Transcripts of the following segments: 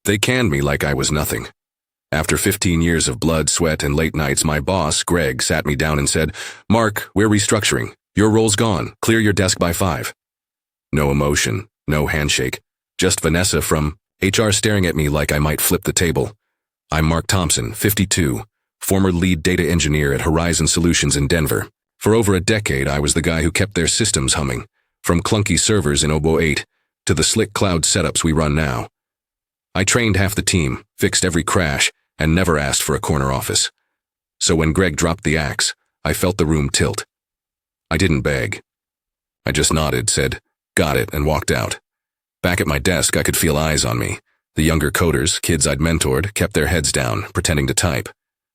They canned me like I was nothing. After 15 years of blood, sweat, and late nights, my boss, Greg, sat me down and said, "Mark, we're restructuring. Your role's gone. Clear your desk by 5. No emotion, no handshake. Just Vanessa from HR staring at me like I might flip the table. I'm Mark Thompson, 52, former lead data engineer at Horizon Solutions in Denver. For over a decade, I was the guy who kept their systems humming, from clunky servers in Obo 8 to the slick cloud setups we run now. I trained half the team, fixed every crash, and never asked for a corner office. So when Greg dropped the axe, I felt the room tilt. I didn't beg. I just nodded, said, "Got it," and walked out. Back at my desk, I could feel eyes on me. The younger coders, kids I'd mentored, kept their heads down, pretending to type.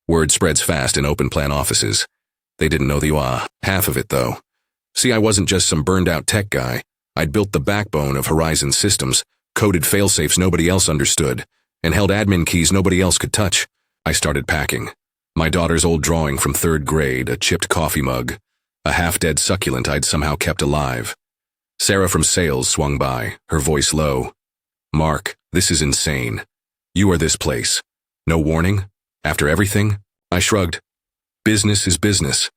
Word spreads fast in open-plan offices. They didn't know the half of it, though. See, I wasn't just some burned-out tech guy. I'd built the backbone of Horizon systems, coded failsafes nobody else understood, and held admin keys nobody else could touch. I started packing. My daughter's old drawing from 3rd grade, a chipped coffee mug, a half-dead succulent I'd somehow kept alive. Sarah from sales swung by, her voice low. "Mark, this is insane. You are this place. No warning? After everything?" I shrugged. Business is business.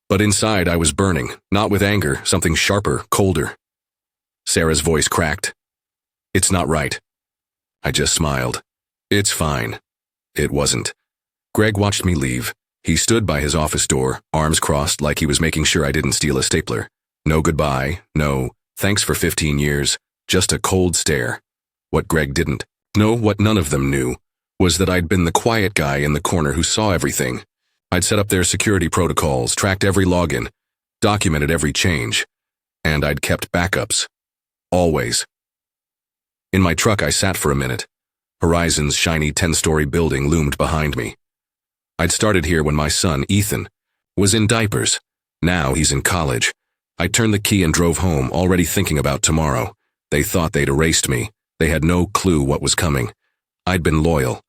But inside I was burning, not with anger, something sharper, colder. Sarah's voice cracked. "It's not right." I just smiled. "It's fine." It wasn't. Greg watched me leave. He stood by his office door, arms crossed like he was making sure I didn't steal a stapler. No goodbye, no thanks for 15 years, just a cold stare. What Greg didn't know, what none of them knew, was that I'd been the quiet guy in the corner who saw everything. I'd set up their security protocols, tracked every login, documented every change, and I'd kept backups. Always. In my truck, I sat for a minute. Horizon's shiny 10-story building loomed behind me. I'd started here when my son, Ethan, was in diapers. Now he's in college. I turned the key and drove home, already thinking about tomorrow. They thought they'd erased me. They had no clue what was coming. I'd been loyal.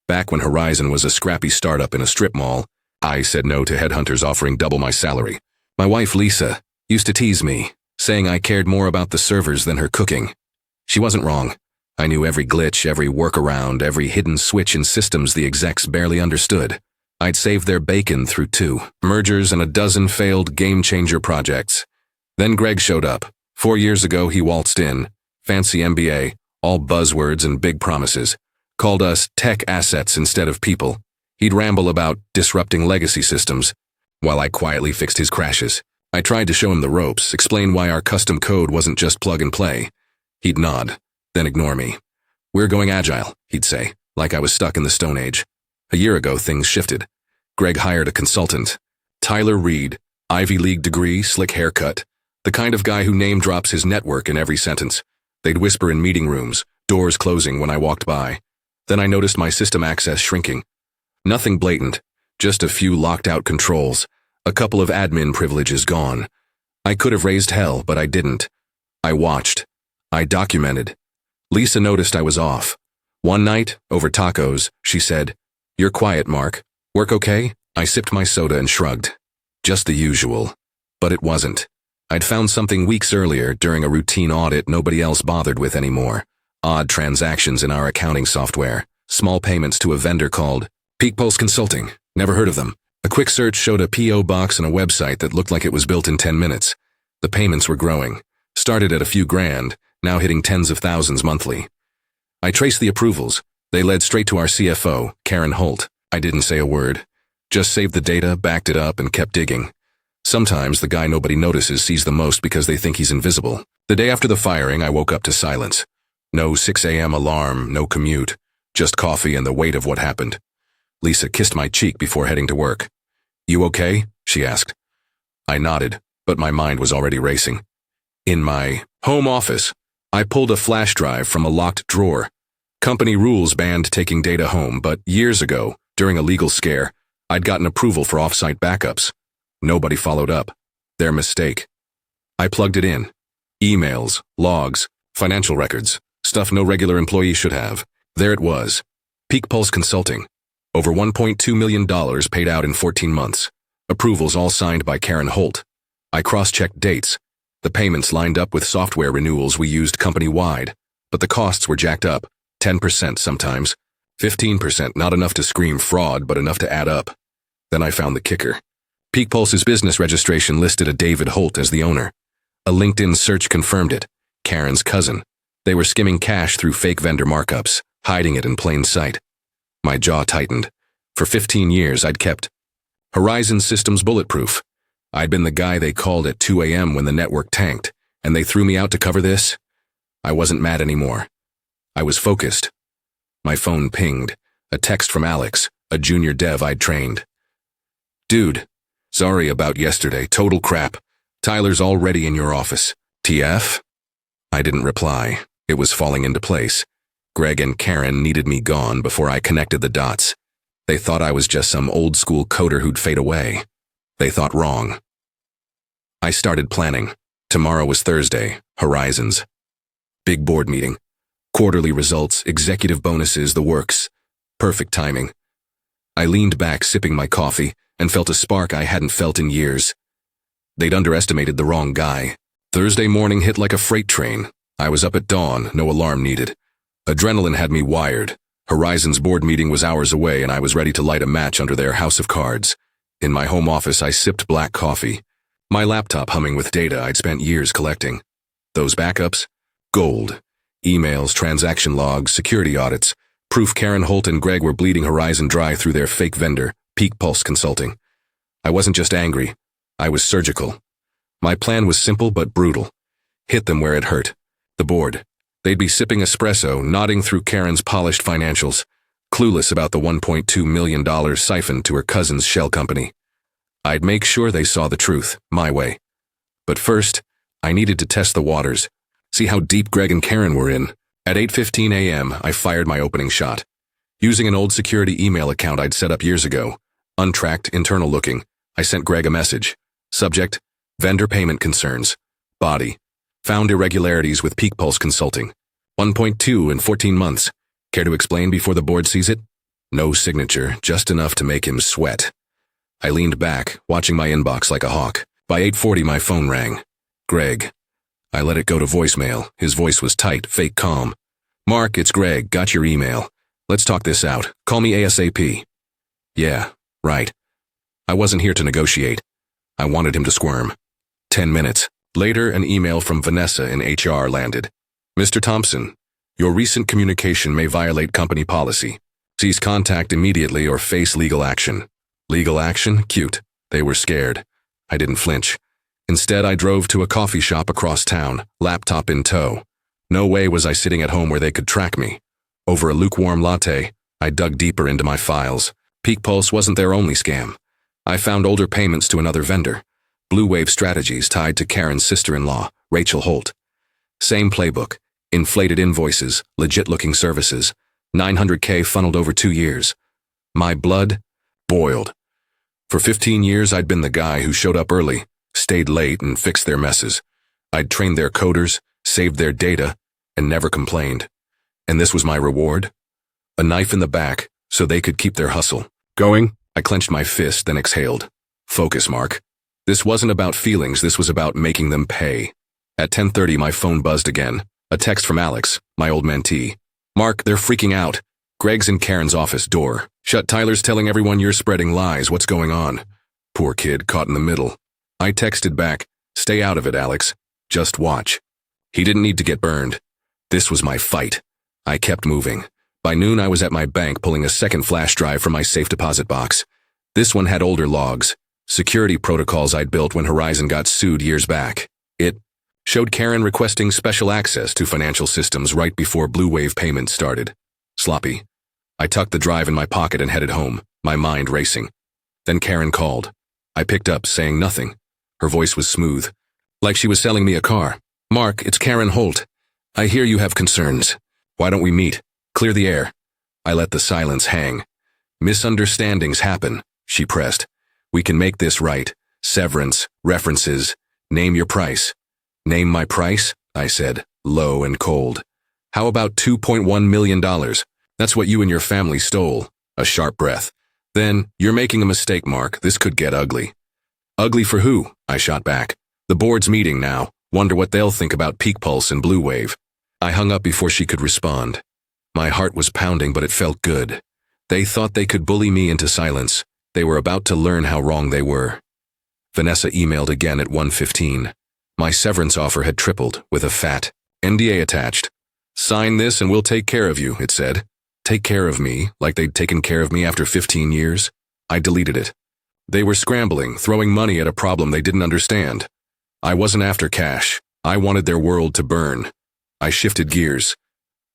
Back when Horizon was a scrappy startup in a strip mall, I said no to headhunters offering double my salary. My wife, Lisa, used to tease me, saying I cared more about the servers than her cooking. She wasn't wrong. I knew every glitch, every workaround, every hidden switch in systems the execs barely understood. I'd saved their bacon through 2 mergers and a dozen failed game-changer projects. Then Greg showed up. 4 years ago, he waltzed in. Fancy MBA, all buzzwords and big promises. Called us tech assets instead of people. He'd ramble about disrupting legacy systems, while I quietly fixed his crashes. I tried to show him the ropes, explain why our custom code wasn't just plug and play. He'd nod, then ignore me. "We're going agile," he'd say, like I was stuck in the Stone Age. A year ago, things shifted. Greg hired a consultant. Tyler Reed, Ivy League degree, slick haircut. The kind of guy who name-drops his network in every sentence. They'd whisper in meeting rooms, doors closing when I walked by. Then I noticed my system access shrinking. Nothing blatant, just a few locked-out controls, a couple of admin privileges gone. I could have raised hell, but I didn't. I watched. I documented. Lisa noticed I was off. One night, over tacos, she said, "You're quiet, Mark. Work okay?" I sipped my soda and shrugged. Just the usual. But it wasn't. I'd found something weeks earlier during a routine audit nobody else bothered with anymore. Odd transactions in our accounting software. Small payments to a vendor called Peak Pulse Consulting. Never heard of them. A quick search showed a P.O. box and a website that looked like it was built in 10 minutes. The payments were growing. Started at a few grand, now hitting tens of thousands monthly. I traced the approvals. They led straight to our CFO, Karen Holt. I didn't say a word. Just saved the data, backed it up, and kept digging. Sometimes the guy nobody notices sees the most because they think he's invisible. The day after the firing, I woke up to silence. No 6 a.m. alarm, no commute. Just coffee and the weight of what happened. Lisa kissed my cheek before heading to work. "You okay?" she asked. I nodded, but my mind was already racing. In my home office, I pulled a flash drive from a locked drawer. Company rules banned taking data home, but years ago, during a legal scare, I'd gotten approval for off-site backups. Nobody followed up. Their mistake. I plugged it in. Emails, logs, financial records, stuff no regular employee should have. There it was. Peak Pulse Consulting. Over $1.2 million paid out in 14 months. Approvals all signed by Karen Holt. I cross-checked dates. The payments lined up with software renewals we used company-wide, but the costs were jacked up. 10% sometimes. 15%, not enough to scream fraud, but enough to add up. Then I found the kicker. PeakPulse's business registration listed a David Holt as the owner. A LinkedIn search confirmed it. Karen's cousin. They were skimming cash through fake vendor markups, hiding it in plain sight. My jaw tightened. For 15 years, I'd kept Horizon systems bulletproof. I'd been the guy they called at 2 a.m. when the network tanked, and they threw me out to cover this? I wasn't mad anymore. I was focused. My phone pinged. A text from Alex, a junior dev I'd trained. Dude, sorry about yesterday, total crap. Tyler's already in your office. TF? I didn't reply. It was falling into place. Greg and Karen needed me gone before I connected the dots. They thought I was just some old-school coder who'd fade away. They thought wrong. I started planning. Tomorrow was Thursday, Horizons. Big board meeting. Quarterly results, executive bonuses, the works. Perfect timing. I leaned back, sipping my coffee, and felt a spark I hadn't felt in years. They'd underestimated the wrong guy. Thursday morning hit like a freight train. I was up at dawn, no alarm needed. Adrenaline had me wired. Horizon's board meeting was hours away, and I was ready to light a match under their house of cards. In my home office, I sipped black coffee. My laptop humming with data I'd spent years collecting. Those backups? Gold. Emails, transaction logs, security audits. Proof Karen Holt and Greg were bleeding Horizon dry through their fake vendor, PeakPulse Consulting. I wasn't just angry. I was surgical. My plan was simple but brutal. Hit them where it hurt. The board. They'd be sipping espresso, nodding through Karen's polished financials, clueless about the $1.2 million siphon to her cousin's shell company. I'd make sure they saw the truth, my way. But first, I needed to test the waters, see how deep Greg and Karen were in. At 8:15 a.m., I fired my opening shot. Using an old security email account I'd set up years ago, untracked, internal looking, I sent Greg a message. Subject, vendor payment concerns. Body, found irregularities with PeakPulse Consulting. 1.2 in 14 months. Care to explain before the board sees it? No signature, just enough to make him sweat. I leaned back, watching my inbox like a hawk. By 8:40, my phone rang. Greg. I let it go to voicemail. His voice was tight, fake calm. Mark, it's Greg. Got your email. Let's talk this out. Call me ASAP. Yeah, right. I wasn't here to negotiate. I wanted him to squirm. 10 minutes. Later, an email from Vanessa in HR landed. Mr. Thompson, your recent communication may violate company policy. Cease contact immediately or face legal action. Legal action? Cute. They were scared. I didn't flinch. Instead, I drove to a coffee shop across town, laptop in tow. No way was I sitting at home where they could track me. Over a lukewarm latte, I dug deeper into my files. PeakPulse wasn't their only scam. I found older payments to another vendor. Blue Wave strategies tied to Karen's sister-in-law, Rachel Holt. Same playbook. Inflated invoices, legit-looking services. $900K funneled over 2 years. My blood boiled. For 15 years, I'd been the guy who showed up early, stayed late, and fixed their messes. I'd trained their coders, saved their data, and never complained. And this was my reward? A knife in the back, so they could keep their hustle. Going? I clenched my fist, then exhaled. Focus, Mark. This wasn't about feelings, this was about making them pay. At 10:30, my phone buzzed again. A text from Alex, my old mentee. Mark, they're freaking out. Greg's in Karen's office door. Shut, Tyler's telling everyone you're spreading lies. What's going on? Poor kid, caught in the middle. I texted back, stay out of it, Alex. Just watch. He didn't need to get burned. This was my fight. I kept moving. By noon, I was at my bank pulling a second flash drive from my safe deposit box. This one had older logs, security protocols I'd built when Horizon got sued years back. It showed Karen requesting special access to financial systems right before Blue Wave payments started. Sloppy. I tucked the drive in my pocket and headed home, my mind racing. Then Karen called. I picked up, saying nothing. Her voice was smooth, like she was selling me a car. Mark, it's Karen Holt. I hear you have concerns. Why don't we meet? Clear the air. I let the silence hang. Misunderstandings happen, she pressed. We can make this right. Severance, references. Name your price. Name my price? I said, low and cold. How about $2.1 million? That's what you and your family stole. A sharp breath. Then, you're making a mistake, Mark. This could get ugly. Ugly for who? I shot back. The board's meeting now. Wonder what they'll think about PeakPulse and Blue Wave. I hung up before she could respond. My heart was pounding, but it felt good. They thought they could bully me into silence. They were about to learn how wrong they were. Vanessa emailed again at 1:15. My severance offer had tripled, with a fat NDA attached. "Sign this and we'll take care of you," it said. Take care of me, like they'd taken care of me after 15 years? I deleted it. They were scrambling, throwing money at a problem they didn't understand. I wasn't after cash. I wanted their world to burn. I shifted gears.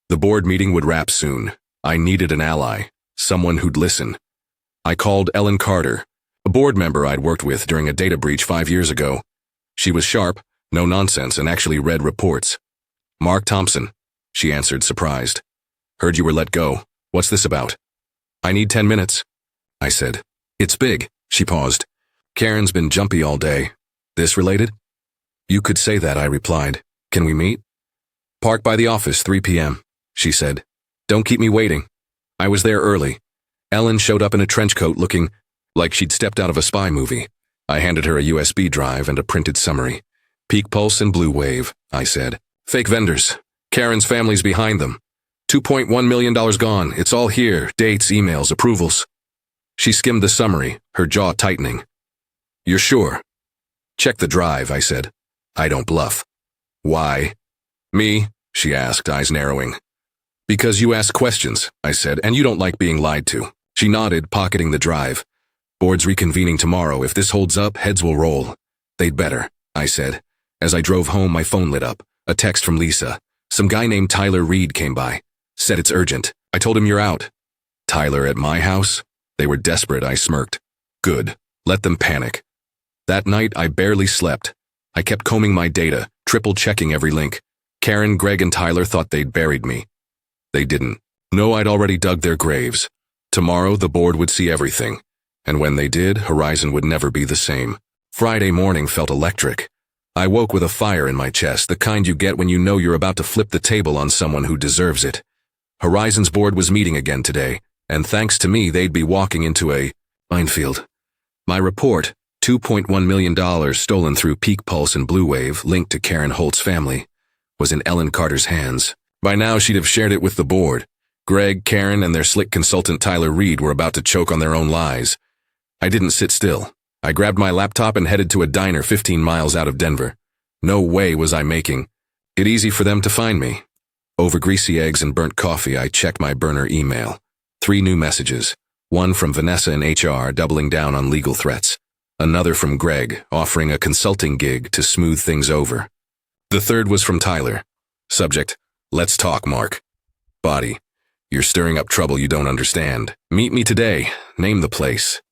The board meeting would wrap soon. I needed an ally, someone who'd listen. I called Ellen Carter, a board member I'd worked with during a data breach 5 years ago. She was sharp, no nonsense, and actually read reports. "Mark Thompson," she answered, surprised. "Heard you were let go. What's this about?" "I need 10 minutes," I said. "It's big." She paused. "Karen's been jumpy all day. This related?" "You could say that," I replied. "Can we meet?" "Park by the office, 3 p.m., she said. "Don't keep me waiting." I was there early. Ellen showed up in a trench coat looking like she'd stepped out of a spy movie. I handed her a USB drive and a printed summary. "Peak Pulse and Blue Wave," I said. "Fake vendors. Karen's family's behind them. $2.1 million gone. It's all here. Dates, emails, approvals." She skimmed the summary, her jaw tightening. "You're sure?" "Check the drive," I said. I don't bluff. "Why?" "Me?" she asked, eyes narrowing. "Because you ask questions," I said, "and you don't like being lied to." She nodded, pocketing the drive. "Board's reconvening tomorrow. If this holds up, heads will roll." "They'd better," I said. As I drove home, my phone lit up. A text from Lisa. "Some guy named Tyler Reed came by. Said it's urgent. I told him you're out." "Tyler at my house?" They were desperate, I smirked. "Good. Let them panic." That night, I barely slept. I kept combing my data, triple-checking every link. Karen, Greg, and Tyler thought they'd buried me. They didn't. No, I'd already dug their graves. Tomorrow, the board would see everything. And when they did, Horizon would never be the same. Friday morning felt electric. I woke with a fire in my chest, the kind you get when you know you're about to flip the table on someone who deserves it. Horizon's board was meeting again today, and thanks to me, they'd be walking into a minefield. My report, $2.1 million stolen through Peak Pulse and Blue Wave, linked to Karen Holt's family, was in Ellen Carter's hands. By now, she'd have shared it with the board. Greg, Karen, and their slick consultant Tyler Reed were about to choke on their own lies. I didn't sit still. I grabbed my laptop and headed to a diner 15 miles out of Denver. No way was I making it easy for them to find me. Over greasy eggs and burnt coffee, I checked my burner email. 3 new messages. One from Vanessa in HR, doubling down on legal threats. Another from Greg, offering a consulting gig to smooth things over. The third was from Tyler. Subject: "Let's talk, Mark." Body: "You're stirring up trouble you don't understand. Meet me today. Name the place."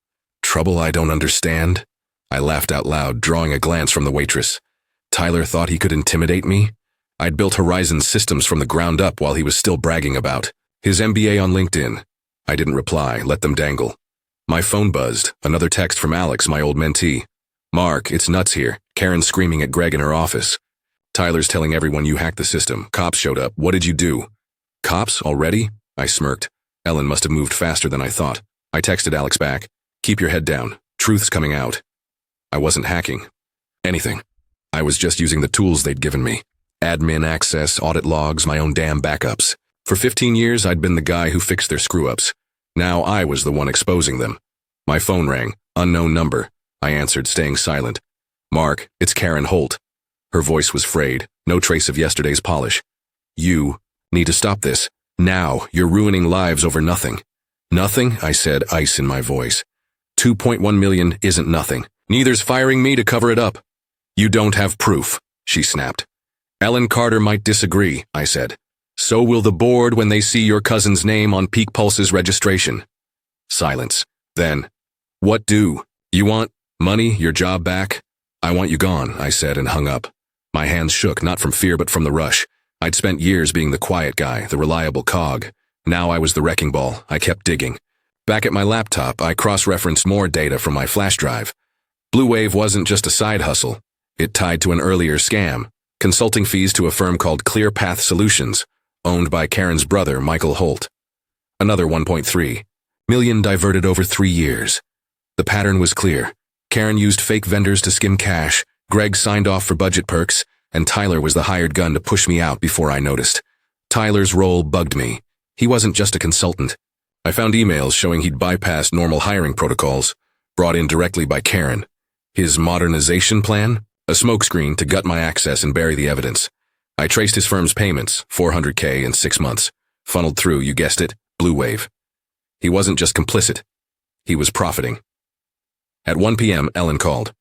Trouble I don't understand? I laughed out loud, drawing a glance from the waitress. Tyler thought he could intimidate me? I'd built Horizon's systems from the ground up while he was still bragging about his MBA on LinkedIn. I didn't reply, let them dangle. My phone buzzed, another text from Alex, my old mentee. "Mark, it's nuts here. Karen's screaming at Greg in her office. Tyler's telling everyone you hacked the system. Cops showed up. What did you do?" "Cops? Already?" I smirked. Ellen must have moved faster than I thought. I texted Alex back. "Keep your head down. Truth's coming out." I wasn't hacking anything. I was just using the tools they'd given me. Admin access, audit logs, my own damn backups. For 15 years, I'd been the guy who fixed their screw-ups. Now I was the one exposing them. My phone rang. Unknown number. I answered, staying silent. "Mark, it's Karen Holt." Her voice was frayed, no trace of yesterday's polish. "You need to stop this. Now, you're ruining lives over nothing." "Nothing?" I said, ice in my voice. $2.1 million isn't nothing. Neither's firing me to cover it up. "You don't have proof," she snapped. "Ellen Carter might disagree," I said. "So will the board when they see your cousin's name on Peak Pulse's registration." Silence. Then, "What do? You want money, your job back?" "I want you gone," I said and hung up. My hands shook, not from fear but from the rush. I'd spent years being the quiet guy, the reliable cog. Now I was the wrecking ball. I kept digging. Back at my laptop, I cross-referenced more data from my flash drive. Blue Wave wasn't just a side hustle. It tied to an earlier scam, consulting fees to a firm called Clear Path Solutions, owned by Karen's brother, Michael Holt. Another 1.3 million diverted over 3 years. The pattern was clear. Karen used fake vendors to skim cash, Greg signed off for budget perks, and Tyler was the hired gun to push me out before I noticed. Tyler's role bugged me. He wasn't just a consultant. I found emails showing he'd bypassed normal hiring protocols, brought in directly by Karen. His modernization plan? A smokescreen to gut my access and bury the evidence. I traced his firm's payments, $400K in 6 months, funneled through, you guessed it, Blue Wave. He wasn't just complicit. He was profiting. At 1 p.m., Ellen called.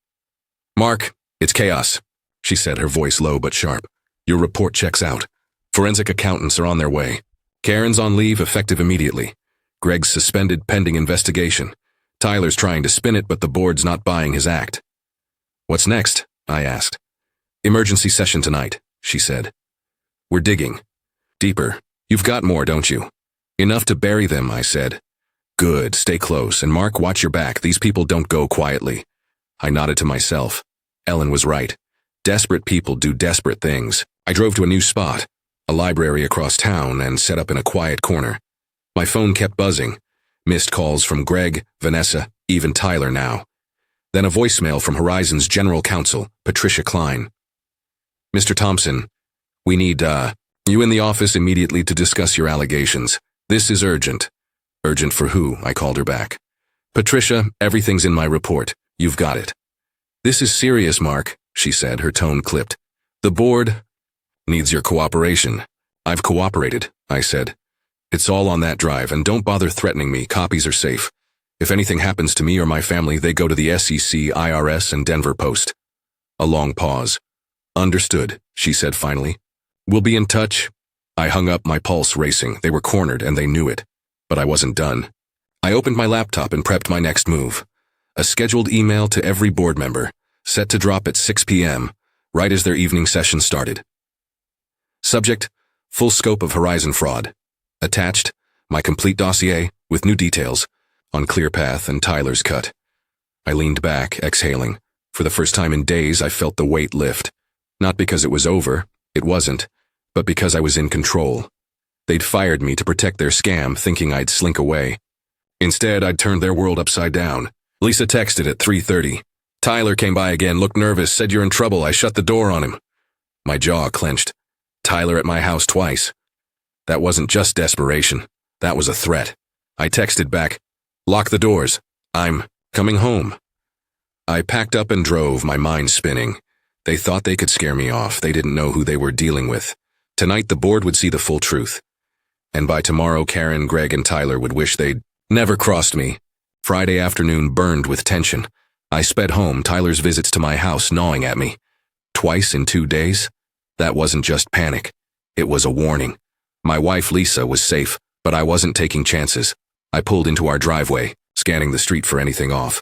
"Mark, it's chaos," she said, her voice low but sharp. "Your report checks out. Forensic accountants are on their way. Karen's on leave, effective immediately. Greg's suspended pending investigation. Tyler's trying to spin it, but the board's not buying his act." "What's next?" I asked. "Emergency session tonight," she said. "We're digging. Deeper. You've got more, don't you?" "Enough to bury them," I said. "Good, stay close, and Mark, watch your back. These people don't go quietly." I nodded to myself. Ellen was right. Desperate people do desperate things. I drove to a new spot, a library across town, and set up in a quiet corner. My phone kept buzzing. Missed calls from Greg, Vanessa, even Tyler now. Then a voicemail from Horizon's general counsel, Patricia Klein. "Mr. Thompson, we need, you in the office immediately to discuss your allegations. This is urgent." "Urgent for who?" I called her back. "Patricia, everything's in my report. You've got it." "This is serious, Mark," she said, her tone clipped. "The board needs your cooperation." "I've cooperated," I said. "It's all on that drive, and don't bother threatening me. Copies are safe. If anything happens to me or my family, they go to the SEC, IRS, and Denver Post." A long pause. "Understood," she said finally. "We'll be in touch." I hung up, my pulse racing. They were cornered, and they knew it. But I wasn't done. I opened my laptop and prepped my next move. A scheduled email to every board member, set to drop at 6 p.m., right as their evening session started. Subject: full scope of Horizon fraud. Attached: my complete dossier, with new details, on ClearPath and Tyler's cut. I leaned back, exhaling. For the first time in days, I felt the weight lift. Not because it was over, it wasn't, but because I was in control. They'd fired me to protect their scam, thinking I'd slink away. Instead, I'd turned their world upside down. Lisa texted at 3:30. "Tyler came by again, looked nervous, said you're in trouble. I shut the door on him." My jaw clenched. Tyler at my house twice. That wasn't just desperation. That was a threat. I texted back, "Lock the doors. I'm coming home." I packed up and drove, my mind spinning. They thought they could scare me off. They didn't know who they were dealing with. Tonight, the board would see the full truth. And by tomorrow, Karen, Greg, and Tyler would wish they'd never crossed me. Friday afternoon burned with tension. I sped home, Tyler's visits to my house gnawing at me. Twice in 2 days? That wasn't just panic. It was a warning. My wife, Lisa, was safe, but I wasn't taking chances. I pulled into our driveway, scanning the street for anything off.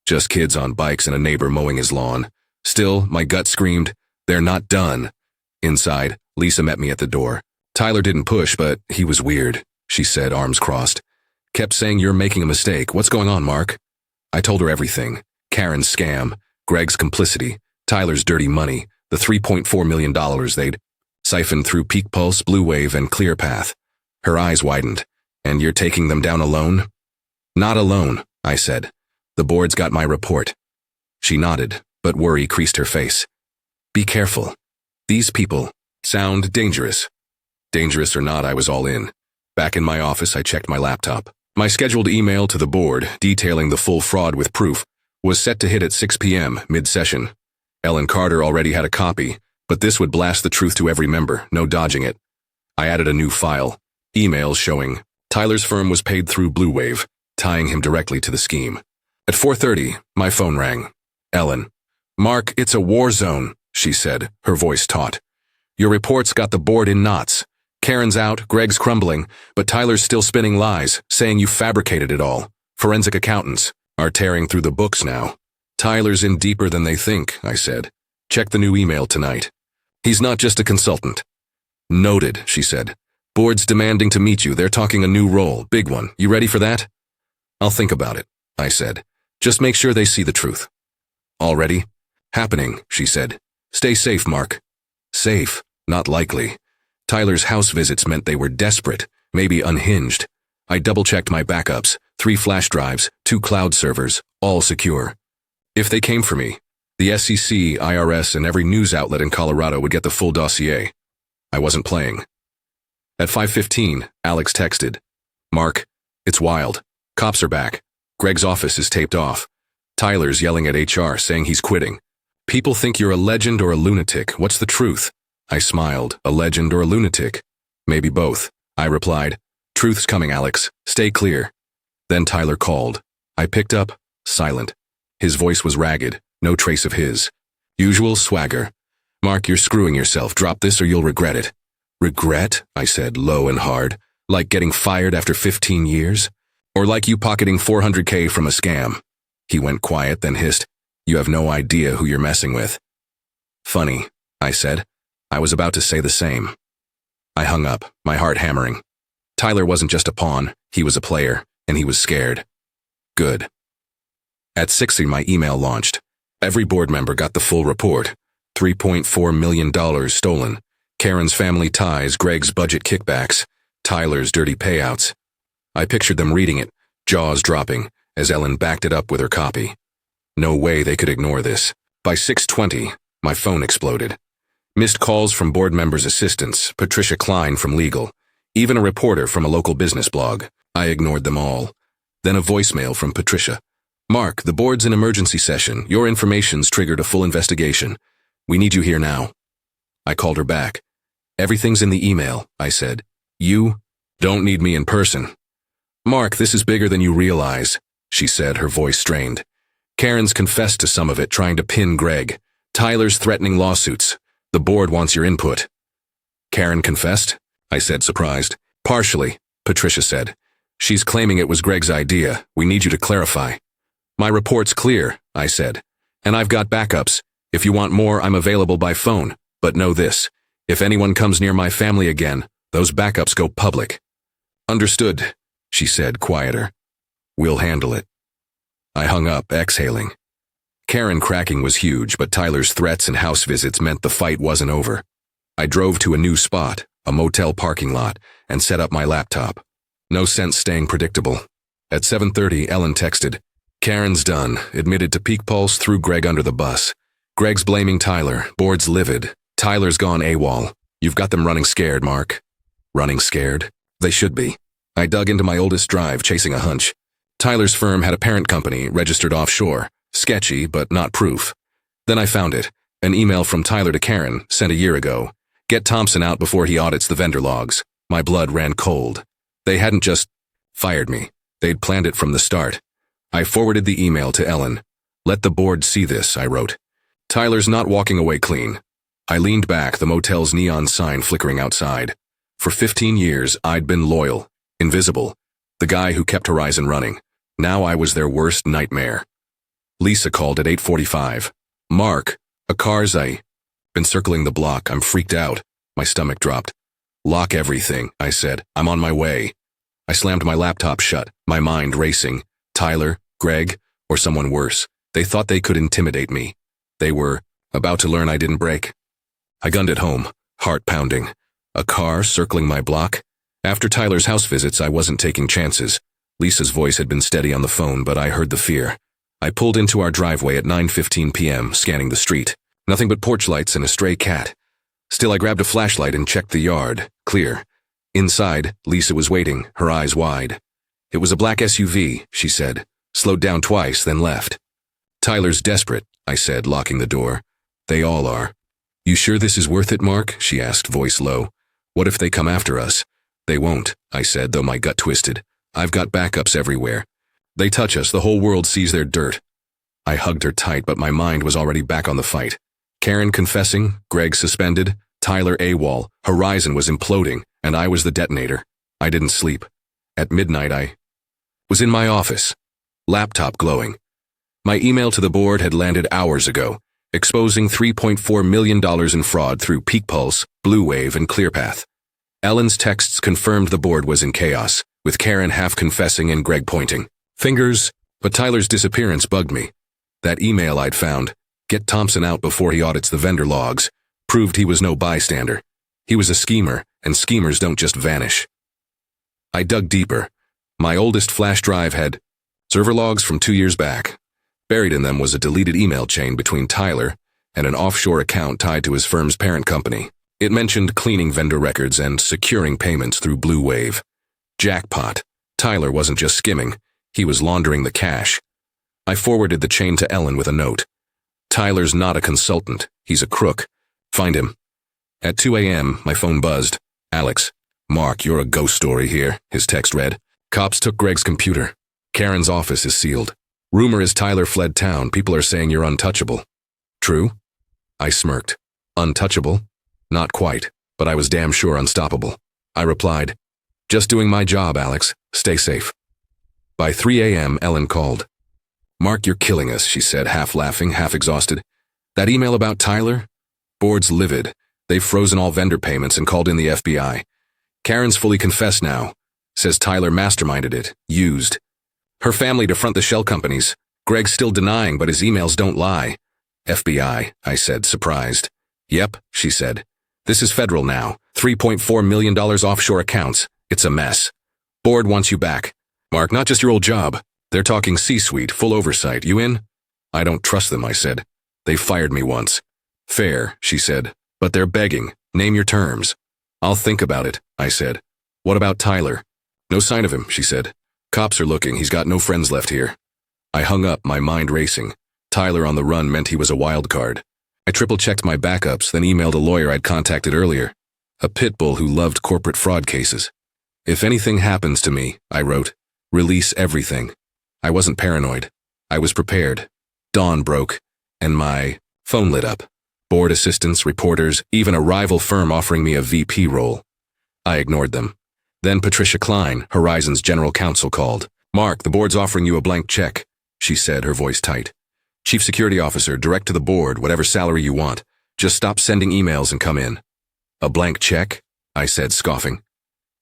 Just kids on bikes and a neighbor mowing his lawn. Still, my gut screamed, "They're not done." Inside, Lisa met me at the door. "Tyler didn't push, but he was weird," she said, arms crossed. "Kept saying you're making a mistake. What's going on, Mark?" I told her everything. Karen's scam, Greg's complicity, Tyler's dirty money, the $3.4 million they'd siphoned through Peak Pulse, Blue Wave, and ClearPath. Her eyes widened. "And you're taking them down alone?" "Not alone," I said. "The board's got my report." She nodded, but worry creased her face. "Be careful. These people sound dangerous." Dangerous or not, I was all in. Back in my office, I checked my laptop. My scheduled email to the board, detailing the full fraud with proof, was set to hit at 6 p.m., mid-session. Ellen Carter already had a copy, but this would blast the truth to every member, no dodging it. I added a new file, emails showing Tyler's firm was paid through Blue Wave, tying him directly to the scheme. At 4:30, my phone rang. Ellen. "Mark, it's a war zone," she said, her voice taut. "Your report's got the board in knots. Karen's out, Greg's crumbling, but Tyler's still spinning lies, saying you fabricated it all. Forensic accountants are tearing through the books now. Tyler's in deeper than they think," I said. "Check the new email tonight. He's not just a consultant." "Noted," she said. "Board's demanding to meet you. They're talking a new role, big one. You ready for that?" "I'll think about it," I said. "Just make sure they see the truth." "All ready?" "Happening," she said. "Stay safe, Mark." Safe? Not likely. Tyler's house visits meant they were desperate, maybe unhinged. I double-checked my backups, 3 flash drives, 2 cloud servers, all secure. If they came for me, the SEC, IRS, and every news outlet in Colorado would get the full dossier. I wasn't playing. At 5:15, Alex texted, "Mark, it's wild. Cops are back. Greg's office is taped off. Tyler's yelling at HR saying he's quitting. People think you're a legend or a lunatic. What's the truth?" I smiled. "A legend or a lunatic? Maybe both." I replied, "Truth's coming, Alex. Stay clear." Then Tyler called. I picked up, silent. His voice was ragged, no trace of his usual swagger. "Mark, you're screwing yourself. Drop this or you'll regret it." "Regret?" I said, low and hard. "Like getting fired after 15 years? Or like you pocketing $400K from a scam?" He went quiet, then hissed, "You have no idea who you're messing with." "Funny," I said. I was about to say the same. I hung up, my heart hammering. Tyler wasn't just a pawn, he was a player, and he was scared. Good. At 6:00, my email launched. Every board member got the full report. $3.4 million stolen. Karen's family ties, Greg's budget kickbacks, Tyler's dirty payouts. I pictured them reading it, jaws dropping, as Ellen backed it up with her copy. No way they could ignore this. By 6:20, my phone exploded. Missed calls from board members' assistants, Patricia Klein from legal, even a reporter from a local business blog. I ignored them all. Then a voicemail from Patricia. "Mark, the board's in emergency session. Your information's triggered a full investigation. We need you here now." I called her back. "Everything's in the email," I said. "You don't need me in person." "Mark, this is bigger than you realize," she said, her voice strained. "Karen's confessed to some of it, trying to pin Greg. Tyler's threatening lawsuits. The board wants your input." "Karen confessed?" I said, surprised. "Partially," Patricia said. "She's claiming it was Greg's idea. We need you to clarify." "My report's clear," I said. "And I've got backups. If you want more, I'm available by phone. But know this, if anyone comes near my family again, those backups go public." "Understood," she said, quieter. "We'll handle it." I hung up, exhaling. Karen cracking was huge, but Tyler's threats and house visits meant the fight wasn't over. I drove to a new spot, a motel parking lot, and set up my laptop. No sense staying predictable. At 7:30, Ellen texted, "Karen's done, admitted to peak pulse, threw Greg under the bus. Greg's blaming Tyler, board's livid. Tyler's gone AWOL. You've got them running scared, Mark." Running scared? They should be. I dug into my oldest drive, chasing a hunch. Tyler's firm had a parent company registered offshore. Sketchy, but not proof. Then I found it. An email from Tyler to Karen, sent a year ago. "Get Thompson out before he audits the vendor logs." My blood ran cold. They hadn't just fired me. They'd planned it from the start. I forwarded the email to Ellen. "Let the board see this," I wrote. "Tyler's not walking away clean." I leaned back, the motel's neon sign flickering outside. For 15 years, I'd been loyal, invisible, the guy who kept Horizon running. Now I was their worst nightmare. Lisa called at 8:45. "Mark, a car's been circling the block. I'm freaked out." My stomach dropped. "Lock everything," I said. "I'm on my way." I slammed my laptop shut, my mind racing. Tyler, Greg, or someone worse. They thought they could intimidate me. They were about to learn I didn't break. I gunned it home, heart pounding. A car circling my block? After Tyler's house visits, I wasn't taking chances. Lisa's voice had been steady on the phone, but I heard the fear. I pulled into our driveway at 9:15 p.m., scanning the street. Nothing but porch lights and a stray cat. Still, I grabbed a flashlight and checked the yard. Clear. Inside, Lisa was waiting, her eyes wide. "It was a black SUV," she said. Slowed down twice, then left. "Tyler's desperate," I said, locking the door. "They all are." "You sure this is worth it, Mark?" she asked, voice low. "What if they come after us?" "They won't," I said, though my gut twisted. "I've got backups everywhere. They touch us, the whole world sees their dirt." I hugged her tight, but my mind was already back on the fight. Karen confessing, Greg suspended, Tyler AWOL, Horizon was imploding, and I was the detonator. I didn't sleep. At midnight, I was in my office, laptop glowing. My email to the board had landed hours ago, exposing $3.4 million in fraud through Peak Pulse, Blue Wave, and ClearPath. Ellen's texts confirmed the board was in chaos, with Karen half confessing and Greg pointing fingers, but Tyler's disappearance bugged me. That email I'd found, "Get Thompson out before he audits the vendor logs," proved he was no bystander. He was a schemer, and schemers don't just vanish. I dug deeper. My oldest flash drive had server logs from 2 years back. Buried in them was a deleted email chain between Tyler and an offshore account tied to his firm's parent company. It mentioned cleaning vendor records and securing payments through Blue Wave. Jackpot. Tyler wasn't just skimming, he was laundering the cash. I forwarded the chain to Ellen with a note. Tyler's not a consultant, he's a crook. Find him. At 2 a.m., my phone buzzed. Alex. Mark, you're a ghost story here, his text read. Cops took Greg's computer. Karen's office is sealed. Rumor is Tyler fled town. People are saying you're untouchable. True? I smirked. Untouchable? Not quite, but I was damn sure unstoppable. I replied, just doing my job, Alex. Stay safe. By 3 a.m., Ellen called. Mark, you're killing us, she said, half laughing, half exhausted. That email about Tyler? Board's livid. They've frozen all vendor payments and called in the FBI. Karen's fully confessed now. Says Tyler masterminded it, used her family to front the shell companies. Greg's still denying, but his emails don't lie. FBI, I said, surprised. Yep, she said. This is federal now. $3.4 million offshore accounts. It's a mess. Board wants you back. Mark, not just your old job. They're talking C-suite, full oversight. You in? I don't trust them, I said. They fired me once. Fair, she said. But they're begging. Name your terms. I'll think about it, I said. What about Tyler? No sign of him, she said. Cops are looking. He's got no friends left here. I hung up, my mind racing. Tyler on the run meant he was a wild card. I triple-checked my backups, then emailed a lawyer I'd contacted earlier. A pit bull who loved corporate fraud cases. If anything happens to me, I wrote, release everything. I wasn't paranoid. I was prepared. Dawn broke, and my phone lit up. Board assistants, reporters, even a rival firm offering me a VP role. I ignored them. Then Patricia Klein, Horizon's general counsel, called. Mark, the board's offering you a blank check, she said, her voice tight. Chief security officer, direct to the board, whatever salary you want. Just stop sending emails and come in. A blank check? I said, scoffing.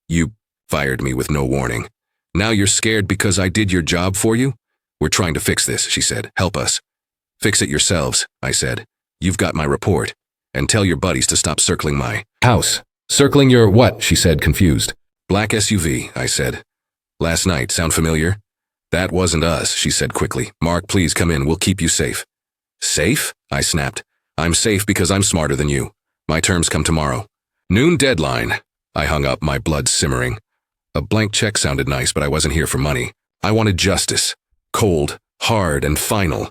You fired me with no warning. Now you're scared because I did your job for you? We're trying to fix this, she said. Help us. Fix it yourselves, I said. You've got my report. And tell your buddies to stop circling my house. Circling your what? She said, confused. Black SUV, I said. Last night, sound familiar? That wasn't us, she said quickly. Mark, please come in. We'll keep you safe. Safe? I snapped. I'm safe because I'm smarter than you. My terms come tomorrow. Noon deadline. I hung up, my blood simmering. A blank check sounded nice, but I wasn't here for money. I wanted justice. Cold, hard, and final.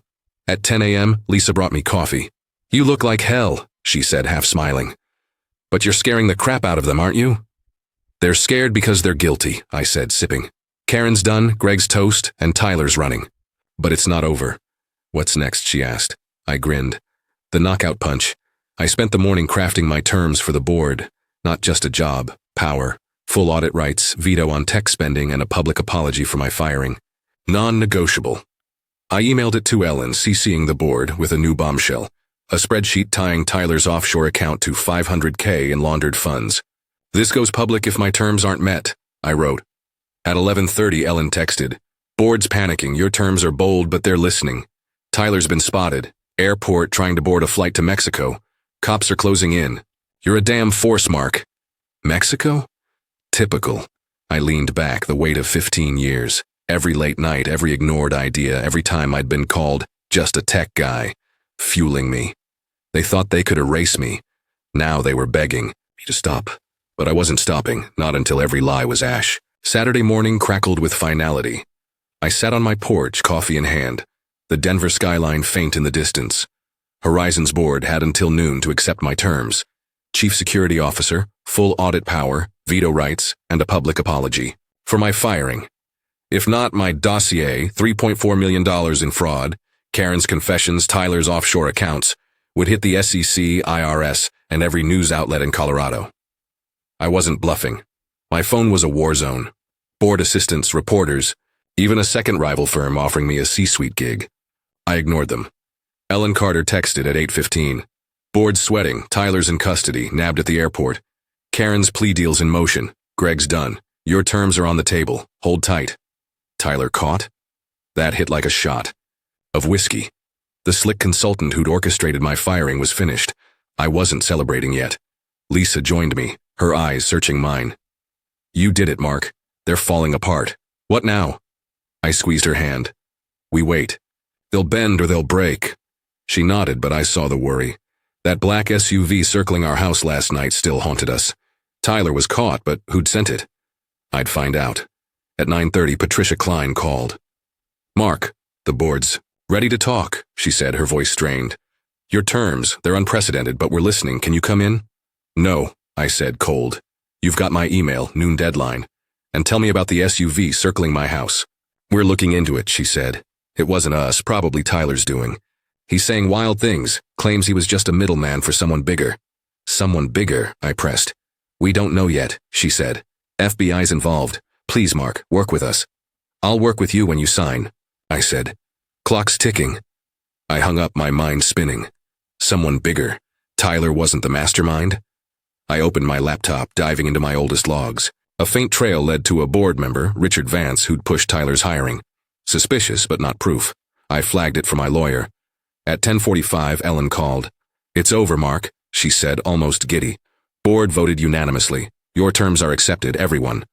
At 10 a.m., Lisa brought me coffee. You look like hell, she said, half smiling. But you're scaring the crap out of them, aren't you? They're scared because they're guilty, I said, sipping. Karen's done, Greg's toast, and Tyler's running. But it's not over. What's next, she asked. I grinned. The knockout punch. I spent the morning crafting my terms for the board. Not just a job, power, full audit rights, veto on tech spending, and a public apology for my firing. Non-negotiable. I emailed it to Ellen, CCing the board with a new bombshell. A spreadsheet tying Tyler's offshore account to $500K in laundered funds. This goes public if my terms aren't met, I wrote. At 11:30, Ellen texted. Board's panicking. Your terms are bold, but they're listening. Tyler's been spotted. Airport trying to board a flight to Mexico. Cops are closing in. You're a damn force, Mark. Mexico? Typical. I leaned back, the weight of 15 years. Every late night, every ignored idea, every time I'd been called just a tech guy, fueling me. They thought they could erase me. Now they were begging me to stop. But I wasn't stopping, not until every lie was ash. Saturday morning crackled with finality. I sat on my porch, coffee in hand. The Denver skyline faint in the distance. Horizon's board had until noon to accept my terms. Chief security officer, full audit power, veto rights, and a public apology. For my firing. If not, my dossier, $3.4 million in fraud, Karen's confessions, Tyler's offshore accounts, would hit the SEC, IRS, and every news outlet in Colorado. I wasn't bluffing. My phone was a war zone. Board assistants, reporters, even a second rival firm offering me a C-suite gig. I ignored them. Ellen Carter texted at 8:15. Board's sweating, Tyler's in custody, nabbed at the airport. Karen's plea deal's in motion. Greg's done. Your terms are on the table. Hold tight. Tyler caught? That hit like a shot. Of whiskey. The slick consultant who'd orchestrated my firing was finished. I wasn't celebrating yet. Lisa joined me, her eyes searching mine. You did it, Mark. They're falling apart. What now? I squeezed her hand. We wait. They'll bend or they'll break. She nodded, but I saw the worry. That black SUV circling our house last night still haunted us. Tyler was caught, but who'd sent it? I'd find out. At 9:30, Patricia Klein called. "Mark, the board's ready to talk," she said, her voice strained. "Your terms, they're unprecedented, but we're listening. Can you come in?" "No," I said, cold. "You've got my email, noon deadline. And tell me about the SUV circling my house." "We're looking into it," she said. "It wasn't us, probably Tyler's doing. He's saying wild things, claims he was just a middleman for someone bigger." "Someone bigger?" I pressed. "We don't know yet," she said. "FBI's involved. Please, Mark, work with us." "I'll work with you when you sign," I said. "Clock's ticking." I hung up, my mind spinning. Someone bigger. Tyler wasn't the mastermind? I opened my laptop, diving into my oldest logs. A faint trail led to a board member, Richard Vance, who'd pushed Tyler's hiring. Suspicious, but not proof. I flagged it for my lawyer. At 10:45, Ellen called. "It's over, Mark," she said, almost giddy. "Board voted unanimously. Your terms are accepted, everyone.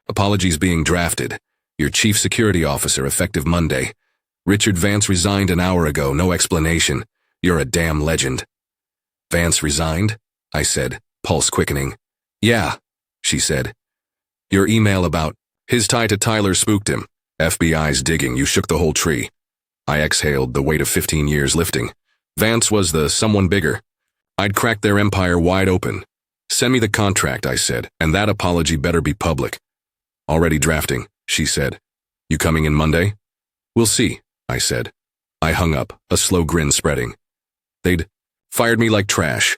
Apologies being drafted. Your chief security officer effective Monday. Richard Vance resigned an hour ago, no explanation. You're a damn legend." "Vance resigned?" I said, pulse quickening. "Yeah," she said. "Your email about his tie to Tyler spooked him. FBI's digging, you shook the whole tree." I exhaled, the weight of 15 years lifting. Vance was the someone bigger. I'd cracked their empire wide open. "Send me the contract," I said, "and that apology better be public." "Already drafting," she said. "You coming in Monday?" "We'll see," I said. I hung up, a slow grin spreading. They'd fired me like trash.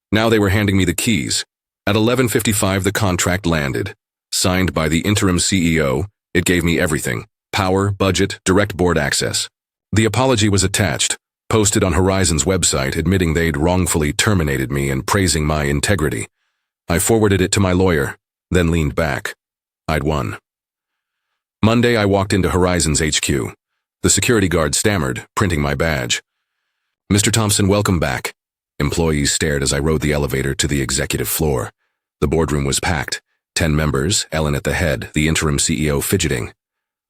Now they were handing me the keys. At 11:55 the contract landed. Signed by the interim CEO, it gave me everything. Power, budget, direct board access. The apology was attached, posted on Horizon's website admitting they'd wrongfully terminated me and praising my integrity. I forwarded it to my lawyer, then leaned back. I'd won. Monday I walked into Horizon's HQ. The security guard stammered, printing my badge. "Mr. Thompson, welcome back." Employees stared as I rode the elevator to the executive floor. The boardroom was packed. 10 members, Ellen at the head, the interim CEO fidgeting.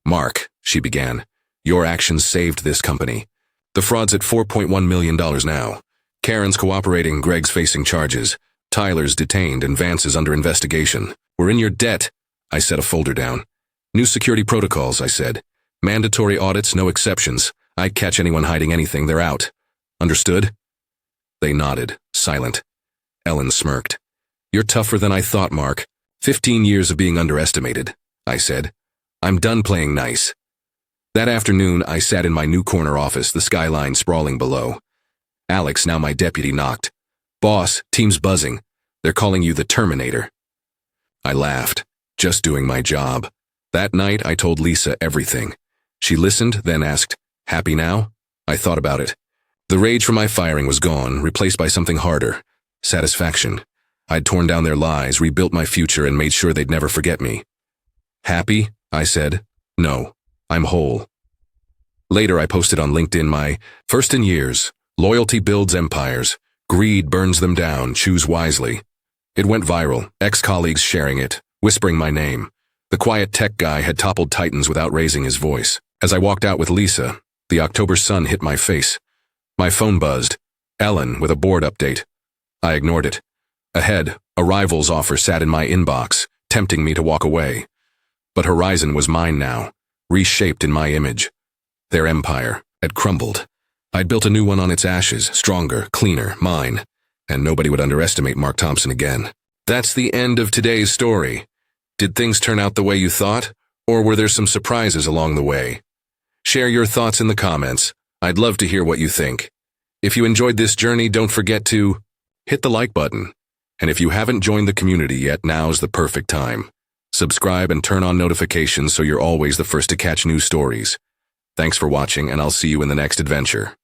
"Mark," she began, "your actions saved this company. The fraud's at $4.1 million now. Karen's cooperating, Greg's facing charges. Tyler's detained and Vance is under investigation. We're in your debt." I set a folder down. "New security protocols," I said. "Mandatory audits, no exceptions. I catch anyone hiding anything, they're out. Understood?" They nodded, silent. Ellen smirked. "You're tougher than I thought, Mark. 15 years of being underestimated," I said. "I'm done playing nice." That afternoon, I sat in my new corner office, the skyline sprawling below. Alex, now my deputy, knocked. "Boss, team's buzzing. They're calling you the Terminator." I laughed, just doing my job. That night, I told Lisa everything. She listened, then asked, "Happy now?" I thought about it. The rage from my firing was gone, replaced by something harder. Satisfaction. I'd torn down their lies, rebuilt my future, and made sure they'd never forget me. "Happy?" I said. "No, I'm whole." Later, I posted on LinkedIn my first in years. Loyalty builds empires. Greed burns them down. Choose wisely. It went viral, ex-colleagues sharing it, whispering my name. The quiet tech guy had toppled titans without raising his voice. As I walked out with Lisa, the October sun hit my face. My phone buzzed. Ellen, with a board update. I ignored it. Ahead, a rival's offer sat in my inbox, tempting me to walk away. But Horizon was mine now, reshaped in my image. Their empire had crumbled. I'd built a new one on its ashes, stronger, cleaner, mine. And nobody would underestimate Mark Thompson again. That's the end of today's story. Did things turn out the way you thought, or were there some surprises along the way? Share your thoughts in the comments. I'd love to hear what you think. If you enjoyed this journey, don't forget to hit the like button. And if you haven't joined the community yet, now's the perfect time. Subscribe and turn on notifications so you're always the first to catch new stories. Thanks for watching, and I'll see you in the next adventure.